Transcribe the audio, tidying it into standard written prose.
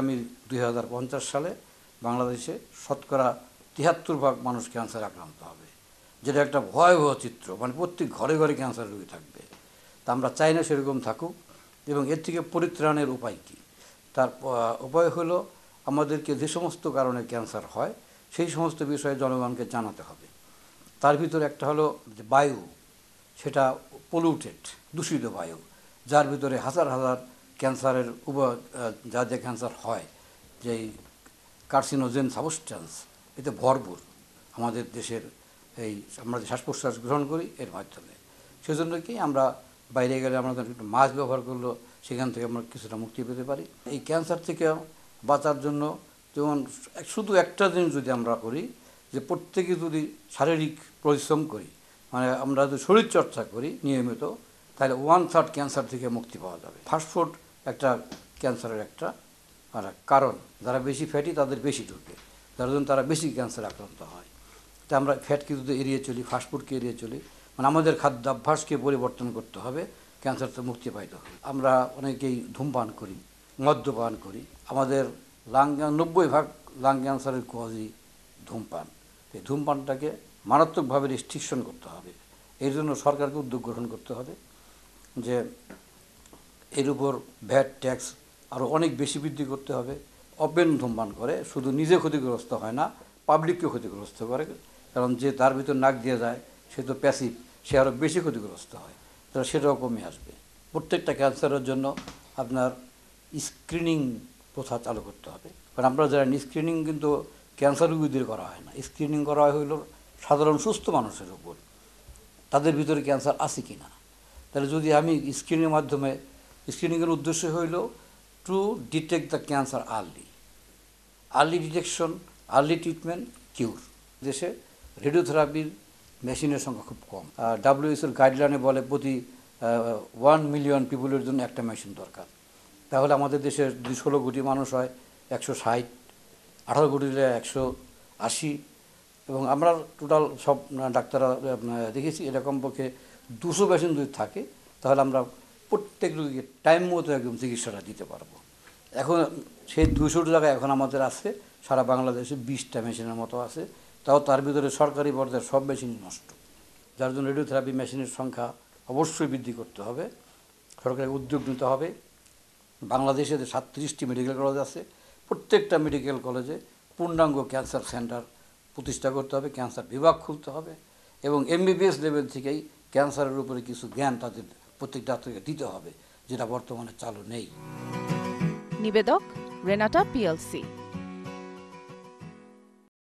আগামী 2050 সালে বাংলাদেশে শতকরা 73% মানুষ ক্যান্সার আক্রান্ত হবে, যেটা একটা ভয়াবহ চিত্র। মানে প্রত্যেক ঘরে ঘরে ক্যান্সার রোগী থাকবে। তা আমরা চাই না সেরকম থাকুক। এবং এর থেকে পরিত্রাণের উপায় কী? তার উপায় হলো আমাদেরকে যে সমস্ত কারণে ক্যান্সার হয় সেই সমস্ত বিষয়ে জনগণকে জানাতে হবে। তার ভিতরে একটা হলো যে বায়ু, সেটা পলিউটেড, দূষিত বায়ু, যার ভিতরে হাজার হাজার ক্যান্সারের যা যে ক্যান্সার হয়, যেই কার্সিনোজেন সাবস্টেন্স এতে ভরপুর আমাদের দেশের এই আমরা যে শ্বাস প্রশ্বাস গ্রহণ করি এর মাধ্যমে। সেজন্য কি আমরা বাইরে গেলে আমরা একটু মাস্ক ব্যবহার করলো সেখান থেকে আমরা কিছুটা মুক্তি পেতে পারি। এই ক্যান্সার থেকে বাঁচার জন্য যেমন শুধু একটা জিনিস যদি আমরা করি, যে প্রত্যেকে যদি শারীরিক পরিশ্রম করি, মানে আমরা যদি শরীরচর্চা করি নিয়মিত, তাহলে 1/3 ক্যান্সার থেকে মুক্তি পাওয়া যাবে। ফাস্টফুড একটা ক্যান্সারের একটা কারণ। যারা বেশি ফ্যাটি তাদের বেশি ঢুকে, যার জন্য তারা বেশি ক্যান্সার আক্রান্ত হয়। তা আমরা ফ্যাটকে যদি এড়িয়ে চলি, ফাস্টফুডকে এড়িয়ে চলি, মানে আমাদের খাদ্যাভ্যাসকে পরিবর্তন করতে হবে ক্যান্সার থেকে মুক্তি পাইতে হবে। আমরা অনেকেই ধূমপান করি, মদ্যপান করি। আমাদের 90% লাং ক্যান্সারের কজই ধূমপান। এই ধূমপানটাকে মারাত্মকভাবে রেস্ট্রিকশন করতে হবে। এর জন্য সরকারকে উদ্যোগ গ্রহণ করতে হবে যে এর উপর ভ্যাট ট্যাক্স আরও অনেক বেশি বৃদ্ধি করতে হবে। ওপেন ধূমপান করে শুধু নিজে ক্ষতিগ্রস্ত হয় না, পাবলিককে ক্ষতিগ্রস্ত করে। কারণ যে তার ভিতর নাক দিয়ে যায় সে তো প্যাসিভ, সে আরও বেশি ক্ষতিগ্রস্ত হয়। তাহলে সেটাও কমে আসবে। প্রত্যেকটা ক্যান্সারের জন্য আপনার স্ক্রিনিং প্রথা চালু করতে হবে। কারণ আমরা জানি স্ক্রিনিং কিন্তু ক্যান্সার রোগীদের করা হয় না, স্ক্রিনিং করা হয় হলো সাধারণ সুস্থ মানুষের উপর, তাদের ভিতরে ক্যান্সার আছে কি না। তাহলে যদি আমি স্ক্রিনিংয়ের মাধ্যমে, স্ক্রিনিংয়ের উদ্দেশ্য হইল to detect the cancer early detection, early treatment, cure. দেশে রেডিওথেরাপির মেশিনের সংখ্যা খুব কম। WHO গাইডলাইনে বলে প্রতি 1 মিলিয়ন পিপুলের জন্য একটা মেশিন দরকার। তাহলে আমাদের দেশের 16 কোটি মানুষ হয় 160, 18 কোটি হলে 180, এবং আমরা টোটাল সব ডাক্তাররা দেখেছি এরকম পক্ষে 200 মেশিন যদি থাকে তাহলে আমরা প্রত্যেক রোগীকে টাইম মতো একদম চিকিৎসাটা দিতে পারবো। এখন সেই 200 জায়গায় এখন আমাদের আছে সারা বাংলাদেশে 20টা মেশিনের মতো আছে, তাও তার ভিতরে সরকারি পর্যায়ে সব মেশিনই নষ্ট। যার জন্য রেডিওথেরাপি মেশিনের সংখ্যা অবশ্যই বৃদ্ধি করতে হবে, সরকারের উদ্যোগ নিতে হবে। বাংলাদেশে 37টি মেডিকেল কলেজ আছে, প্রত্যেকটা মেডিকেল কলেজে পূর্ণাঙ্গ ক্যান্সার সেন্টার প্রতিষ্ঠা করতে হবে, ক্যান্সার বিভাগ খুলতে হবে, এবং MBBS লেভেল থেকেই ক্যান্সারের উপরে কিছু জ্ঞান তাদের প্রত্যেক ডাক্তারকে দিতে হবে, যেটা বর্তমানে চালু নেই। নিবেদক রেনাটা PLC।